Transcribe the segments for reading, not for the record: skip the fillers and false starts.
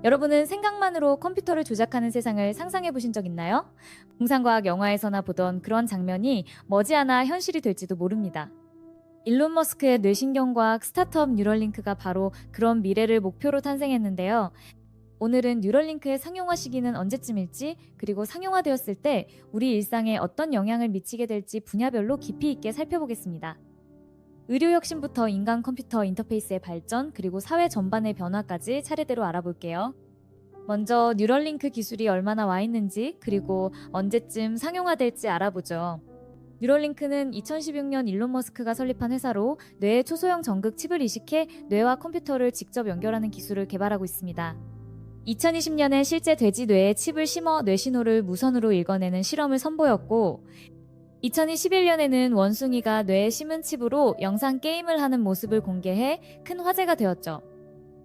여러분은 생각만으로 컴퓨터를 조작하는 세상을 상상해 보신 적 있나요? 공상과학 영화에서나 보던 그런 장면이 머지않아 현실이 될지도 모릅니다. 일론 머스크의 뇌신경과학 스타트업 뉴럴링크가 바로 그런 미래를 목표로 탄생했는데요. 오늘은 뉴럴링크의 상용화 시기는 언제쯤일지, 그리고 상용화되었을 때 우리 일상에 어떤 영향을 미치게 될지 분야별로 깊이 있게 살펴보겠습니다. 의료 혁신부터 인간 컴퓨터 인터페이스의 발전, 그리고 사회 전반의 변화까지 차례대로 알아볼게요. 먼저 뉴럴링크 기술이 얼마나 와 있는지, 그리고 언제쯤 상용화될지 알아보죠. 뉴럴링크는 2016년 일론 머스크가 설립한 회사로 뇌에 초소형 전극 칩을 이식해 뇌와 컴퓨터를 직접 연결하는 기술을 개발하고 있습니다. 2020년에 실제 돼지 뇌에 칩을 심어 뇌 신호를 무선으로 읽어내는 실험을 선보였고, 2021년에는 원숭이가 뇌에 심은 칩으로 영상 게임을 하는 모습을 공개해 큰 화제가 되었죠.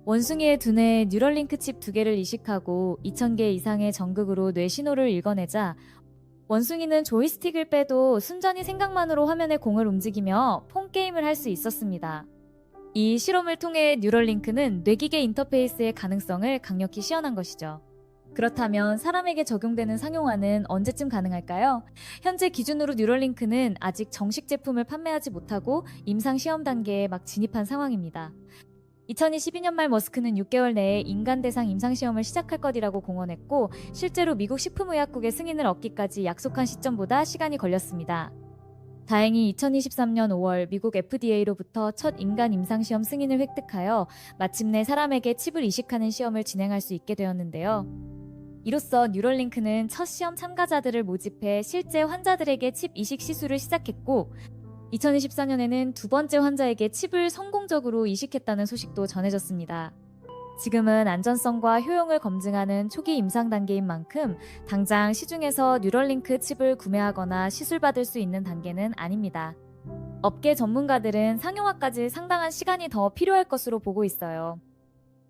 원숭이의 두뇌에 뉴럴링크 칩 2개를 이식하고 2000개 이상의 전극으로 뇌 신호를 읽어내자 원숭이는 조이스틱을 빼도 순전히 생각만으로 화면의 공을 움직이며 폰 게임을 할 수 있었습니다. 이 실험을 통해 뉴럴링크는 뇌기계 인터페이스의 가능성을 강력히 시연한 것이죠. 그렇다면 사람에게 적용되는 상용화는 언제쯤 가능할까요? 현재 기준으로 뉴럴링크는 아직 정식 제품을 판매하지 못하고 임상 시험 단계에 막 진입한 상황입니다. 2022년 말 머스크는 6개월 내에 인간 대상 임상 시험을 시작할 것이라고 공언했고, 실제로 미국 식품의약국의 승인을 얻기까지 약속한 시점보다 시간이 걸렸습니다. 다행히 2023년 5월 미국 FDA로부터 첫 인간 임상시험 승인을 획득하여 마침내 사람에게 칩을 이식하는 시험을 진행할 수 있게 되었는데요. 이로써 뉴럴링크는 첫 시험 참가자들을 모집해 실제 환자들에게 칩 이식 시술을 시작했고, 2024년에는 두 번째 환자에게 칩을 성공적으로 이식했다는 소식도 전해졌습니다. 지금은 안전성과 효용을 검증하는 초기 임상 단계인 만큼 당장 시중에서 뉴럴링크 칩을 구매하거나 시술받을 수 있는 단계는 아닙니다. 업계 전문가들은 상용화까지 상당한 시간이 더 필요할 것으로 보고 있어요.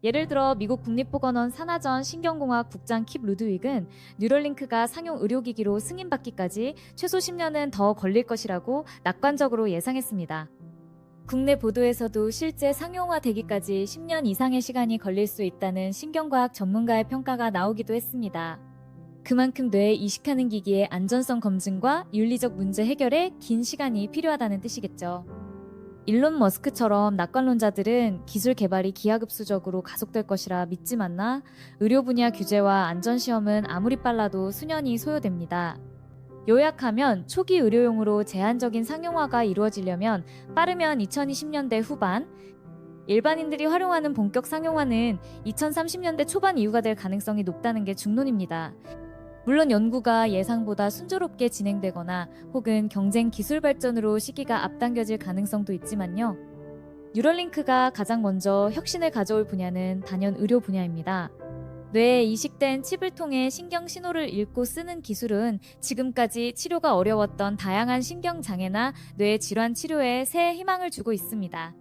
예를 들어 미국 국립보건원 산하전 신경공학 국장 킵 루드윅은 뉴럴링크가 상용 의료기기로 승인받기까지 최소 10년은 더 걸릴 것이라고 낙관적으로 예상했습니다. 국내 보도에서도 실제 상용화되기까지 10년 이상의 시간이 걸릴 수 있다는 신경과학 전문가의 평가가 나오기도 했습니다. 그만큼 뇌에 이식하는 기기의 안전성 검증과 윤리적 문제 해결에 긴 시간이 필요하다는 뜻이겠죠. 일론 머스크처럼 낙관론자들은 기술 개발이 기하급수적으로 가속될 것이라 믿지 않나 의료 분야 규제와 안전시험은 아무리 빨라도 수년이 소요됩니다. 요약하면 초기 의료용으로 제한적인 상용화가 이루어지려면 빠르면 2020년대 후반, 일반인들이 활용하는 본격 상용화는 2030년대 초반 이후가 될 가능성이 높다는 게 중론입니다. 물론 연구가 예상보다 순조롭게 진행되거나 혹은 경쟁 기술 발전으로 시기가 앞당겨질 가능성도 있지만요. 뉴럴링크가 가장 먼저 혁신을 가져올 분야는 단연 의료 분야입니다. 뇌에 이식된 칩을 통해 신경 신호를 읽고 쓰는 기술은 지금까지 치료가 어려웠던 다양한 신경장애나 뇌 질환 치료에 새 희망을 주고 있습니다.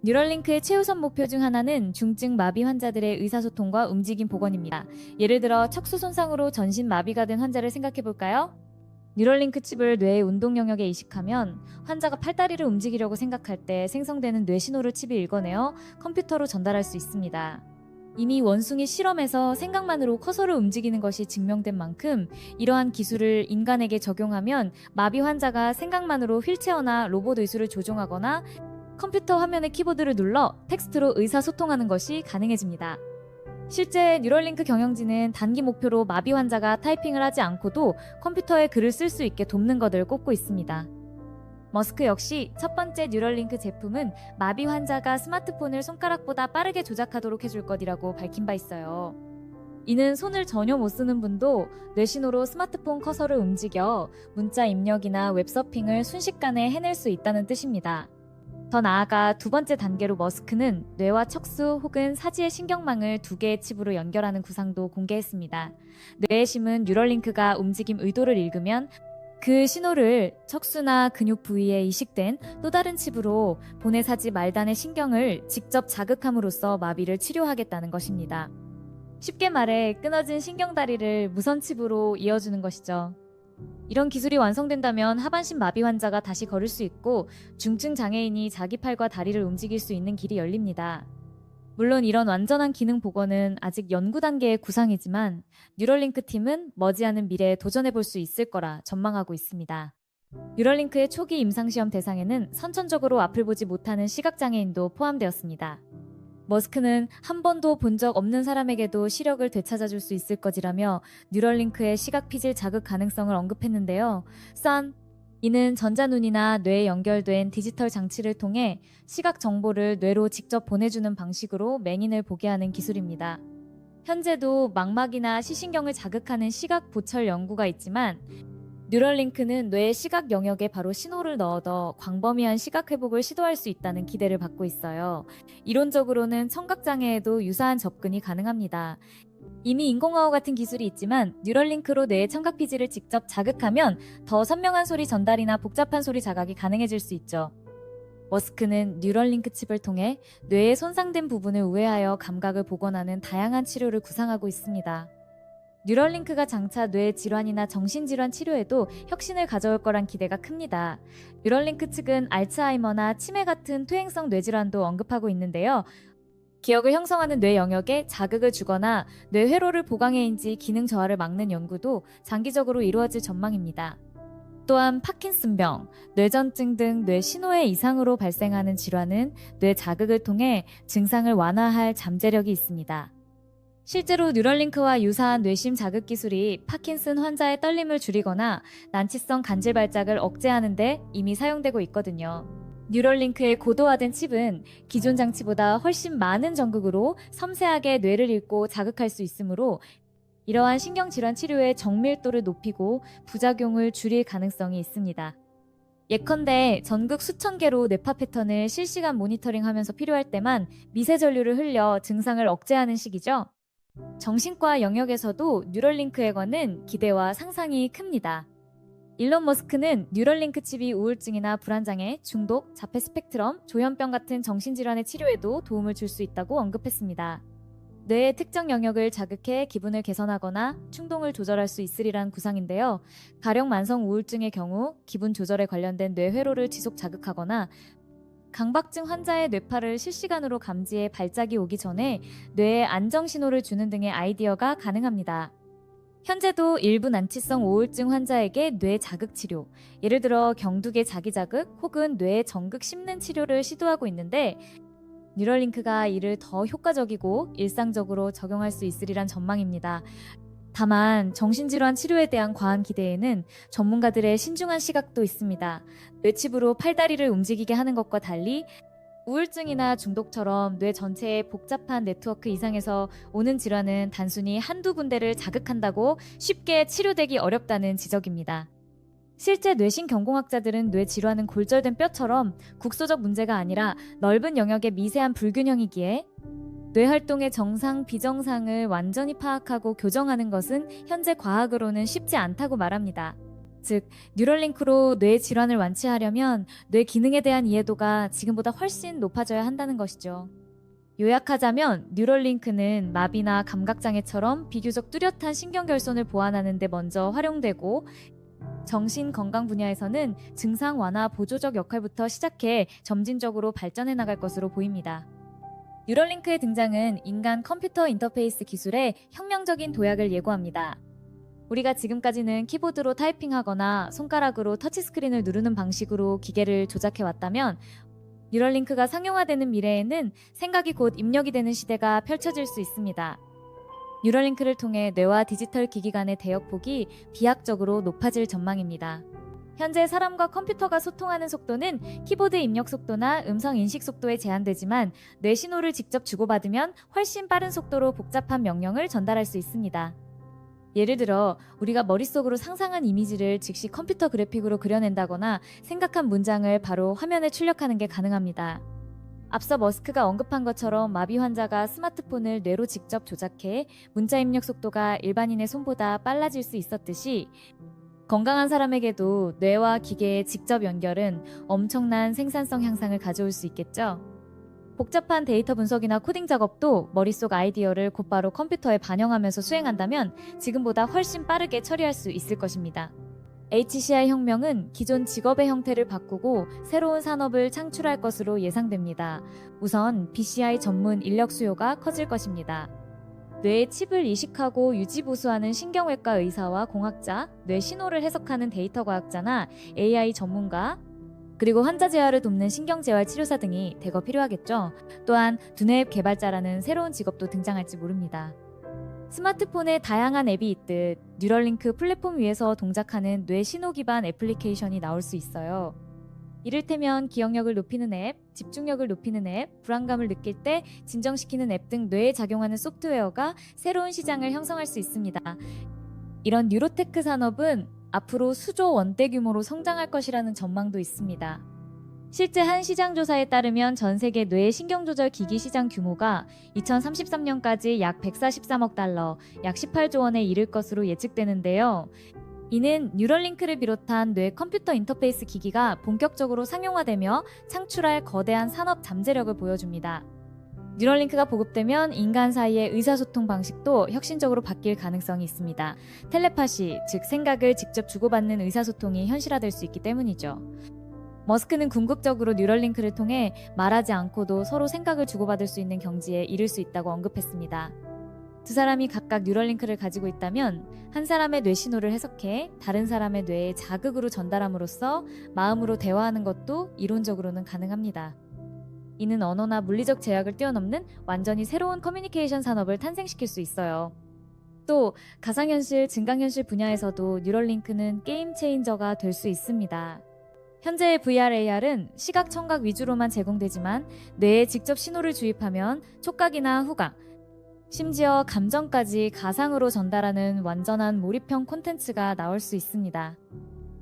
뉴럴링크의 최우선 목표 중 하나는 중증 마비 환자들의 의사소통과 움직임 복원입니다. 예를 들어 척수 손상으로 전신 마비가 된 환자를 생각해 볼까요? 뉴럴링크 칩을 뇌의 운동 영역에 이식하면 환자가 팔다리를 움직이려고 생각할 때 생성되는 뇌 신호를 칩이 읽어내어 컴퓨터로 전달할 수 있습니다. 이미 원숭이 실험에서 생각만으로 커서를 움직이는 것이 증명된 만큼 이러한 기술을 인간에게 적용하면 마비 환자가 생각만으로 휠체어나 로봇 의수를 조종하거나 컴퓨터 화면의 키보드를 눌러 텍스트로 의사소통하는 것이 가능해집니다. 실제 뉴럴링크 경영진은 단기 목표로 마비 환자가 타이핑을 하지 않고도 컴퓨터에 글을 쓸 수 있게 돕는 것을 꼽고 있습니다. 머스크 역시 첫 번째 뉴럴링크 제품은 마비 환자가 스마트폰을 손가락보다 빠르게 조작하도록 해줄 것이라고 밝힌 바 있어요. 이는 손을 전혀 못 쓰는 분도 뇌신호로 스마트폰 커서를 움직여 문자 입력이나 웹서핑을 순식간에 해낼 수 있다는 뜻입니다. 더 나아가 두 번째 단계로 머스크는 뇌와 척수 혹은 사지의 신경망을 2개의 칩으로 연결하는 구상도 공개했습니다. 뇌에 심은 뉴럴링크가 움직임 의도를 읽으면 그 신호를 척수나 근육 부위에 이식된 또 다른 칩으로 보내 사지 말단의 신경을 직접 자극함으로써 마비를 치료하겠다는 것입니다. 쉽게 말해 끊어진 신경다리를 무선 칩으로 이어주는 것이죠. 이런 기술이 완성된다면 하반신 마비 환자가 다시 걸을 수 있고 중증 장애인이 자기 팔과 다리를 움직일 수 있는 길이 열립니다. 물론 이런 완전한 기능 복원은 아직 연구 단계의 구상이지만 뉴럴링크 팀은 머지않은 미래에 도전해 볼 수 있을 거라 전망하고 있습니다. 뉴럴링크의 초기 임상시험 대상에는 선천적으로 앞을 보지 못하는 시각장애인도 포함되었습니다. 머스크는 한 번도 본 적 없는 사람에게도 시력을 되찾아줄 수 있을 것이라며 뉴럴링크의 시각 피질 자극 가능성을 언급했는데요. 이는 전자눈이나 뇌에 연결된 디지털 장치를 통해 시각 정보를 뇌로 직접 보내주는 방식으로 맹인을 보게 하는 기술입니다. 현재도 망막이나 시신경을 자극하는 시각 보철 연구가 있지만 뉴럴링크는 뇌의 시각 영역에 바로 신호를 넣어 광범위한 시각 회복을 시도할 수 있다는 기대를 받고 있어요. 이론적으로는 청각장애에도 유사한 접근이 가능합니다. 이미 인공화호 같은 기술이 있지만 뉴럴링크로 뇌의 청각 피질을 직접 자극하면 더 선명한 소리 전달이나 복잡한 소리 자각이 가능해질 수 있죠. 머스크는 뉴럴링크 칩을 통해 뇌의 손상된 부분을 우회하여 감각을 복원하는 다양한 치료를 구상하고 있습니다. 뉴럴링크가 장차 뇌 질환이나 정신질환 치료에도 혁신을 가져올 거란 기대가 큽니다. 뉴럴링크 측은 알츠하이머나 치매 같은 퇴행성 뇌질환도 언급하고 있는데요. 기억을 형성하는 뇌 영역에 자극을 주거나 뇌 회로를 보강해인지 기능 저하를 막는 연구도 장기적으로 이루어질 전망입니다. 또한 파킨슨병, 뇌전증 등 뇌 신호의 이상으로 발생하는 질환은 뇌 자극을 통해 증상을 완화할 잠재력이 있습니다. 실제로 뉴럴링크와 유사한 뇌심 자극 기술이 파킨슨 환자의 떨림을 줄이거나 난치성 간질 발작을 억제하는 데 이미 사용되고 있거든요. 뉴럴링크의 고도화된 칩은 기존 장치보다 훨씬 많은 전극으로 섬세하게 뇌를 읽고 자극할 수 있으므로 이러한 신경질환 치료의 정밀도를 높이고 부작용을 줄일 가능성이 있습니다. 예컨대 전극 수천 개로 뇌파 패턴을 실시간 모니터링하면서 필요할 때만 미세 전류를 흘려 증상을 억제하는 식이죠. 정신과 영역에서도 뉴럴링크에 관한 기대와 상상이 큽니다. 일론 머스크는 뉴럴링크 칩이 우울증이나 불안장애, 중독, 자폐 스펙트럼, 조현병 같은 정신질환의 치료에도 도움을 줄 수 있다고 언급했습니다. 뇌의 특정 영역을 자극해 기분을 개선하거나 충동을 조절할 수 있으리란 구상인데요. 가령 만성 우울증의 경우 기분 조절에 관련된 뇌 회로를 지속 자극하거나 강박증 환자의 뇌파를 실시간으로 감지해 발작이 오기 전에 뇌에 안정 신호를 주는 등의 아이디어가 가능합니다. 현재도 일부 난치성 우울증 환자에게 뇌 자극 치료, 예를 들어 경두계 자기 자극 혹은 뇌 전극 심는 치료를 시도하고 있는데 뉴럴링크가 이를 더 효과적이고 일상적으로 적용할 수 있으리란 전망입니다. 다만 정신질환 치료에 대한 과한 기대에는 전문가들의 신중한 시각도 있습니다. 뇌칩으로 팔다리를 움직이게 하는 것과 달리 우울증이나 중독처럼 뇌 전체의 복잡한 네트워크 이상에서 오는 질환은 단순히 한두 군데를 자극한다고 쉽게 치료되기 어렵다는 지적입니다. 실제 뇌신 경공학자들은 뇌 질환은 골절된 뼈처럼 국소적 문제가 아니라 넓은 영역의 미세한 불균형이기에 뇌 활동의 정상, 비정상을 완전히 파악하고 교정하는 것은 현재 과학으로는 쉽지 않다고 말합니다. 즉, 뉴럴링크로 뇌 질환을 완치하려면 뇌 기능에 대한 이해도가 지금보다 훨씬 높아져야 한다는 것이죠. 요약하자면 뉴럴링크는 마비나 감각장애처럼 비교적 뚜렷한 신경결손을 보완하는 데 먼저 활용되고 정신건강 분야에서는 증상 완화 보조적 역할부터 시작해 점진적으로 발전해 나갈 것으로 보입니다. 뉴럴링크의 등장은 인간 컴퓨터 인터페이스 기술의 혁명적인 도약을 예고합니다. 우리가 지금까지는 키보드로 타이핑하거나 손가락으로 터치스크린을 누르는 방식으로 기계를 조작해왔다면 뉴럴링크가 상용화되는 미래에는 생각이 곧 입력이 되는 시대가 펼쳐질 수 있습니다. 뉴럴링크를 통해 뇌와 디지털 기기 간의 대역폭이 비약적으로 높아질 전망입니다. 현재 사람과 컴퓨터가 소통하는 속도는 키보드 입력 속도나 음성 인식 속도에 제한되지만 뇌 신호를 직접 주고받으면 훨씬 빠른 속도로 복잡한 명령을 전달할 수 있습니다. 예를 들어 우리가 머릿속으로 상상한 이미지를 즉시 컴퓨터 그래픽으로 그려낸다거나 생각한 문장을 바로 화면에 출력하는 게 가능합니다. 앞서 머스크가 언급한 것처럼 마비 환자가 스마트폰을 뇌로 직접 조작해 문자 입력 속도가 일반인의 손보다 빨라질 수 있었듯이 건강한 사람에게도 뇌와 기계의 직접 연결은 엄청난 생산성 향상을 가져올 수 있겠죠. 복잡한 데이터 분석이나 코딩 작업도 머릿속 아이디어를 곧바로 컴퓨터에 반영하면서 수행한다면 지금보다 훨씬 빠르게 처리할 수 있을 것입니다. HCI 혁명은 기존 직업의 형태를 바꾸고 새로운 산업을 창출할 것으로 예상됩니다. 우선 BCI 전문 인력 수요가 커질 것입니다. 뇌의 칩을 이식하고 유지 보수하는 신경외과 의사와 공학자, 뇌 신호를 해석하는 데이터 과학자나 AI 전문가, 그리고 환자 재활을 돕는 신경재활 치료사 등이 대거 필요하겠죠. 또한 두뇌 앱 개발자라는 새로운 직업도 등장할지 모릅니다. 스마트폰에 다양한 앱이 있듯 뉴럴링크 플랫폼 위에서 동작하는 뇌 신호 기반 애플리케이션이 나올 수 있어요. 이를테면 기억력을 높이는 앱, 집중력을 높이는 앱, 불안감을 느낄 때 진정시키는 앱 등 뇌에 작용하는 소프트웨어가 새로운 시장을 형성할 수 있습니다. 이런 뉴로테크 산업은 앞으로 수조 원대 규모로 성장할 것이라는 전망도 있습니다. 실제 한 시장 조사에 따르면 전 세계 뇌 신경조절 기기 시장 규모가 2033년까지 약 143억 달러, 약 18조 원에 이를 것으로 예측되는데요. 이는 뉴럴링크를 비롯한 뇌 컴퓨터 인터페이스 기기가 본격적으로 상용화되며 창출할 거대한 산업 잠재력을 보여줍니다. 뉴럴링크가 보급되면 인간 사이의 의사소통 방식도 혁신적으로 바뀔 가능성이 있습니다. 텔레파시, 즉 생각을 직접 주고받는 의사소통이 현실화될 수 있기 때문이죠. 머스크는 궁극적으로 뉴럴링크를 통해 말하지 않고도 서로 생각을 주고받을 수 있는 경지에 이를 수 있다고 언급했습니다. 두 사람이 각각 뉴럴링크를 가지고 있다면 한 사람의 뇌 신호를 해석해 다른 사람의 뇌에 자극으로 전달함으로써 마음으로 대화하는 것도 이론적으로는 가능합니다. 이는 언어나 물리적 제약을 뛰어넘는 완전히 새로운 커뮤니케이션 산업을 탄생시킬 수 있어요. 또 가상현실, 증강현실 분야에서도 뉴럴링크는 게임 체인저가 될 수 있습니다. 현재의 VR, AR은 시각, 청각 위주로만 제공되지만 뇌에 직접 신호를 주입하면 촉각이나 후각, 심지어 감정까지 가상으로 전달하는 완전한 몰입형 콘텐츠가 나올 수 있습니다.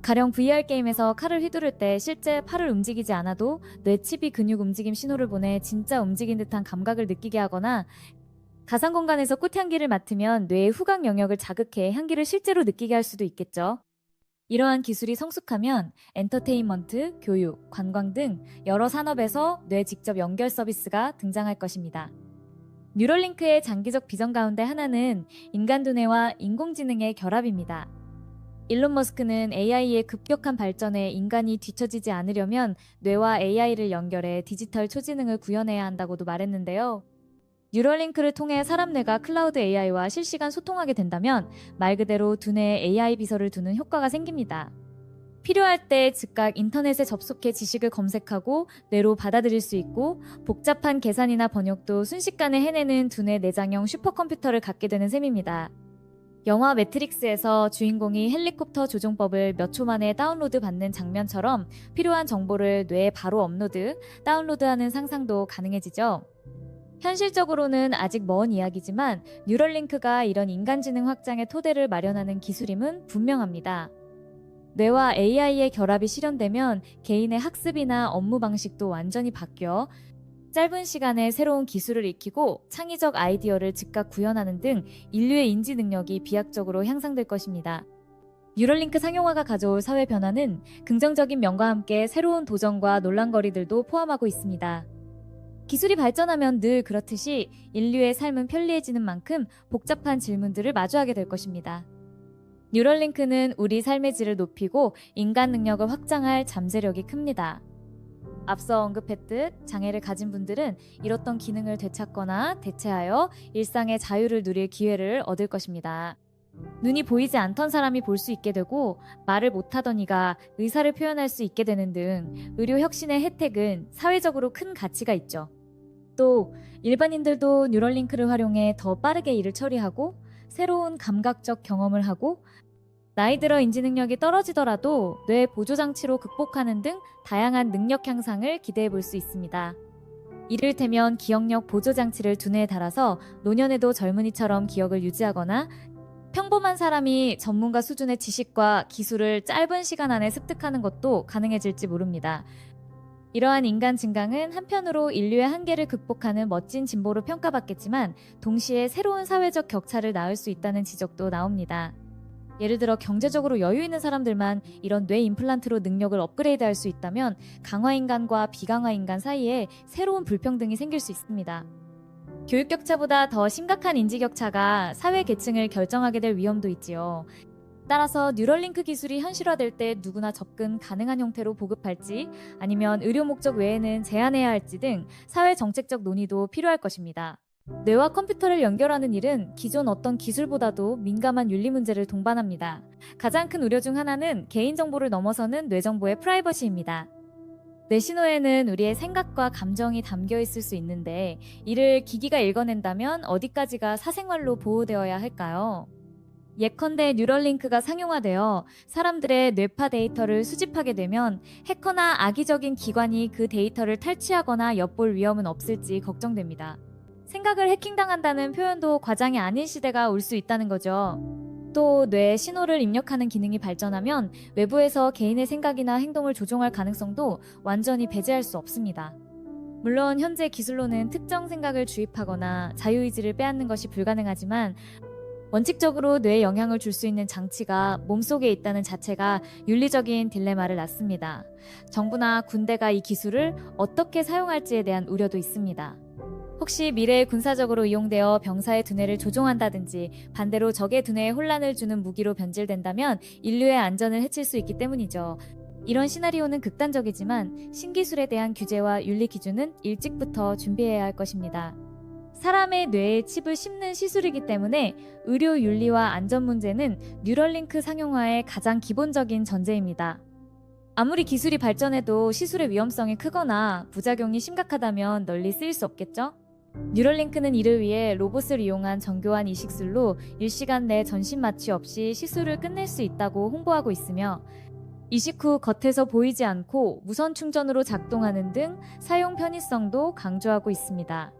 가령 VR 게임에서 칼을 휘두를 때 실제 팔을 움직이지 않아도 뇌칩이 근육 움직임 신호를 보내 진짜 움직인 듯한 감각을 느끼게 하거나 가상 공간에서 꽃향기를 맡으면 뇌의 후각 영역을 자극해 향기를 실제로 느끼게 할 수도 있겠죠. 이러한 기술이 성숙하면 엔터테인먼트, 교육, 관광 등 여러 산업에서 뇌 직접 연결 서비스가 등장할 것입니다. 뉴럴링크의 장기적 비전 가운데 하나는 인간 두뇌와 인공지능의 결합입니다. 일론 머스크는 AI의 급격한 발전에 인간이 뒤처지지 않으려면 뇌와 AI를 연결해 디지털 초지능을 구현해야 한다고도 말했는데요. 뉴럴링크를 통해 사람 뇌가 클라우드 AI와 실시간 소통하게 된다면 말 그대로 두뇌에 AI 비서를 두는 효과가 생깁니다. 필요할 때 즉각 인터넷에 접속해 지식을 검색하고 뇌로 받아들일 수 있고 복잡한 계산이나 번역도 순식간에 해내는 두뇌 내장형 슈퍼컴퓨터를 갖게 되는 셈입니다. 영화 매트릭스에서 주인공이 헬리콥터 조종법을 몇 초 만에 다운로드 받는 장면처럼 필요한 정보를 뇌에 바로 업로드, 다운로드하는 상상도 가능해지죠. 현실적으로는 아직 먼 이야기지만 뉴럴링크가 이런 인간지능 확장의 토대를 마련하는 기술임은 분명합니다. 뇌와 AI의 결합이 실현되면 개인의 학습이나 업무 방식도 완전히 바뀌어 짧은 시간에 새로운 기술을 익히고 창의적 아이디어를 즉각 구현하는 등 인류의 인지 능력이 비약적으로 향상될 것입니다. 뉴럴링크 상용화가 가져올 사회 변화는 긍정적인 면과 함께 새로운 도전과 논란거리들도 포함하고 있습니다. 기술이 발전하면 늘 그렇듯이 인류의 삶은 편리해지는 만큼 복잡한 질문들을 마주하게 될 것입니다. 뉴럴링크는 우리 삶의 질을 높이고 인간 능력을 확장할 잠재력이 큽니다. 앞서 언급했듯 장애를 가진 분들은 잃었던 기능을 되찾거나 대체하여 일상의 자유를 누릴 기회를 얻을 것입니다. 눈이 보이지 않던 사람이 볼 수 있게 되고 말을 못하던 이가 의사를 표현할 수 있게 되는 등 의료 혁신의 혜택은 사회적으로 큰 가치가 있죠. 또 일반인들도 뉴럴링크를 활용해 더 빠르게 일을 처리하고 새로운 감각적 경험을 하고 나이 들어 인지 능력이 떨어지더라도 뇌 보조 장치로 극복하는 등 다양한 능력 향상을 기대해 볼 수 있습니다. 이를테면 기억력 보조 장치를 두뇌에 달아서 노년에도 젊은이처럼 기억을 유지하거나 평범한 사람이 전문가 수준의 지식과 기술을 짧은 시간 안에 습득하는 것도 가능해질지 모릅니다. 이러한 인간 증강은 한편으로 인류의 한계를 극복하는 멋진 진보로 평가받겠지만 동시에 새로운 사회적 격차를 낳을 수 있다는 지적도 나옵니다. 예를 들어 경제적으로 여유 있는 사람들만 이런 뇌 임플란트로 능력을 업그레이드할 수 있다면 강화 인간과 비강화 인간 사이에 새로운 불평등이 생길 수 있습니다. 교육 격차보다 더 심각한 인지 격차가 사회 계층을 결정하게 될 위험도 있지요. 따라서 뉴럴링크 기술이 현실화될 때 누구나 접근 가능한 형태로 보급할지 아니면 의료 목적 외에는 제한해야 할지 등 사회 정책적 논의도 필요할 것입니다. 뇌와 컴퓨터를 연결하는 일은 기존 어떤 기술보다도 민감한 윤리 문제를 동반합니다. 가장 큰 우려 중 하나는 개인정보를 넘어서는 뇌정보의 프라이버시입니다. 뇌 신호에는 우리의 생각과 감정이 담겨 있을 수 있는데 이를 기기가 읽어낸다면 어디까지가 사생활로 보호되어야 할까요? 예컨대 뉴럴링크가 상용화되어 사람들의 뇌파 데이터를 수집하게 되면 해커나 악의적인 기관이 그 데이터를 탈취하거나 엿볼 위험은 없을지 걱정됩니다. 생각을 해킹당한다는 표현도 과장이 아닌 시대가 올 수 있다는 거죠. 또 뇌에 신호를 입력하는 기능이 발전하면 외부에서 개인의 생각이나 행동을 조종할 가능성도 완전히 배제할 수 없습니다. 물론 현재 기술로는 특정 생각을 주입하거나 자유의지를 빼앗는 것이 불가능하지만 원칙적으로 뇌에 영향을 줄 수 있는 장치가 몸속에 있다는 자체가 윤리적인 딜레마를 낳습니다. 정부나 군대가 이 기술을 어떻게 사용할지에 대한 우려도 있습니다. 혹시 미래에 군사적으로 이용되어 병사의 두뇌를 조종한다든지 반대로 적의 두뇌에 혼란을 주는 무기로 변질된다면 인류의 안전을 해칠 수 있기 때문이죠. 이런 시나리오는 극단적이지만 신기술에 대한 규제와 윤리 기준은 일찍부터 준비해야 할 것입니다. 사람의 뇌에 칩을 심는 시술이기 때문에 의료 윤리와 안전 문제는 뉴럴링크 상용화의 가장 기본적인 전제입니다. 아무리 기술이 발전해도 시술의 위험성이 크거나 부작용이 심각하다면 널리 쓰일 수 없겠죠? 뉴럴링크는 이를 위해 로봇을 이용한 정교한 이식술로 일시간 내 전신 마취 없이 시술을 끝낼 수 있다고 홍보하고 있으며 이식 후 겉에서 보이지 않고 무선 충전으로 작동하는 등 사용 편의성도 강조하고 있습니다.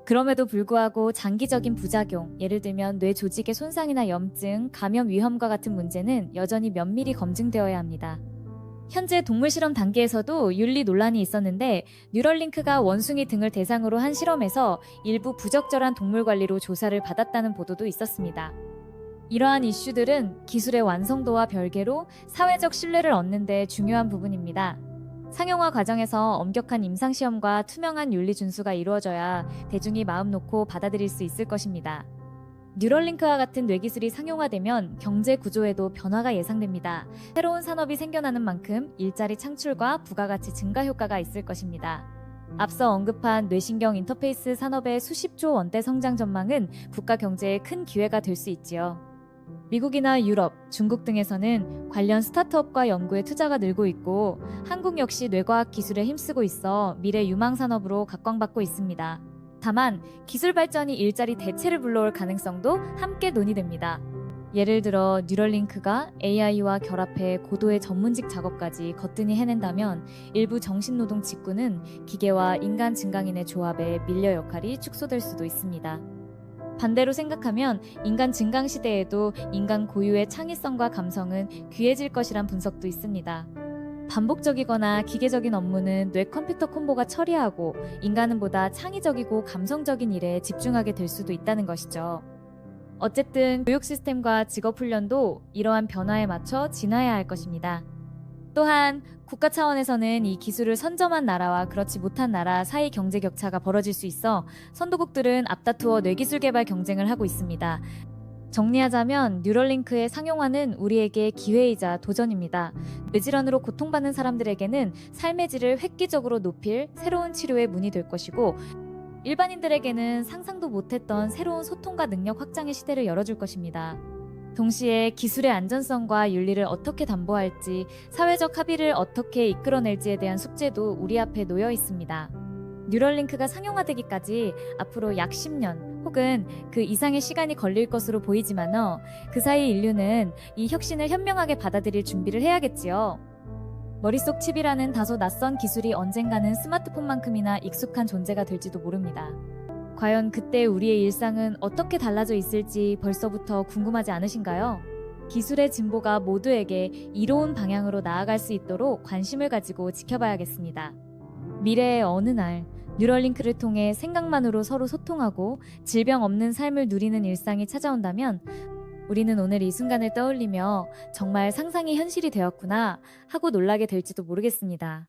그럼에도 불구하고 장기적인 부작용, 예를 들면 뇌 조직의 손상이나 염증, 감염 위험과 같은 문제는 여전히 면밀히 검증되어야 합니다. 현재 동물 실험 단계에서도 윤리 논란이 있었는데 뉴럴링크가 원숭이 등을 대상으로 한 실험에서 일부 부적절한 동물 관리로 조사를 받았다는 보도도 있었습니다. 이러한 이슈들은 기술의 완성도와 별개로 사회적 신뢰를 얻는 데 중요한 부분입니다. 상용화 과정에서 엄격한 임상시험과 투명한 윤리 준수가 이루어져야 대중이 마음 놓고 받아들일 수 있을 것입니다. 뉴럴링크와 같은 뇌기술이 상용화되면 경제 구조에도 변화가 예상됩니다. 새로운 산업이 생겨나는 만큼 일자리 창출과 부가가치 증가 효과가 있을 것입니다. 앞서 언급한 뇌신경 인터페이스 산업의 수십조 원대 성장 전망은 국가 경제에 큰 기회가 될 수 있지요. 미국이나 유럽, 중국 등에서는 관련 스타트업과 연구에 투자가 늘고 있고 한국 역시 뇌과학 기술에 힘쓰고 있어 미래 유망 산업으로 각광받고 있습니다. 다만 기술 발전이 일자리 대체를 불러올 가능성도 함께 논의됩니다. 예를 들어 뉴럴링크가 AI와 결합해 고도의 전문직 작업까지 거뜬히 해낸다면 일부 정신노동 직군은 기계와 인간 증강인의 조합에 밀려 역할이 축소될 수도 있습니다. 반대로 생각하면 인간 증강 시대에도 인간 고유의 창의성과 감성은 귀해질 것이란 분석도 있습니다. 반복적이거나 기계적인 업무는 뇌 컴퓨터 콤보가 처리하고 인간은 보다 창의적이고 감성적인 일에 집중하게 될 수도 있다는 것이죠. 어쨌든 교육 시스템과 직업 훈련도 이러한 변화에 맞춰 진화해야 할 것입니다. 또한 국가 차원에서는 이 기술을 선점한 나라와 그렇지 못한 나라 사이 경제 격차가 벌어질 수 있어 선도국들은 앞다투어 뇌기술 개발 경쟁을 하고 있습니다. 정리하자면 뉴럴링크의 상용화는 우리에게 기회이자 도전입니다. 뇌질환으로 고통받는 사람들에게는 삶의 질을 획기적으로 높일 새로운 치료의 문이 될 것이고 일반인들에게는 상상도 못했던 새로운 소통과 능력 확장의 시대를 열어줄 것입니다. 동시에 기술의 안전성과 윤리를 어떻게 담보할지, 사회적 합의를 어떻게 이끌어낼지에 대한 숙제도 우리 앞에 놓여 있습니다. 뉴럴링크가 상용화되기까지 앞으로 약 10년 혹은 그 이상의 시간이 걸릴 것으로 보이지만요. 그 사이 인류는 이 혁신을 현명하게 받아들일 준비를 해야겠지요. 머릿속 칩이라는 다소 낯선 기술이 언젠가는 스마트폰만큼이나 익숙한 존재가 될지도 모릅니다. 과연 그때 우리의 일상은 어떻게 달라져 있을지 벌써부터 궁금하지 않으신가요? 기술의 진보가 모두에게 이로운 방향으로 나아갈 수 있도록 관심을 가지고 지켜봐야겠습니다. 미래의 어느 날 뉴럴링크를 통해 생각만으로 서로 소통하고 질병 없는 삶을 누리는 일상이 찾아온다면 우리는 오늘 이 순간을 떠올리며 정말 상상이 현실이 되었구나 하고 놀라게 될지도 모르겠습니다.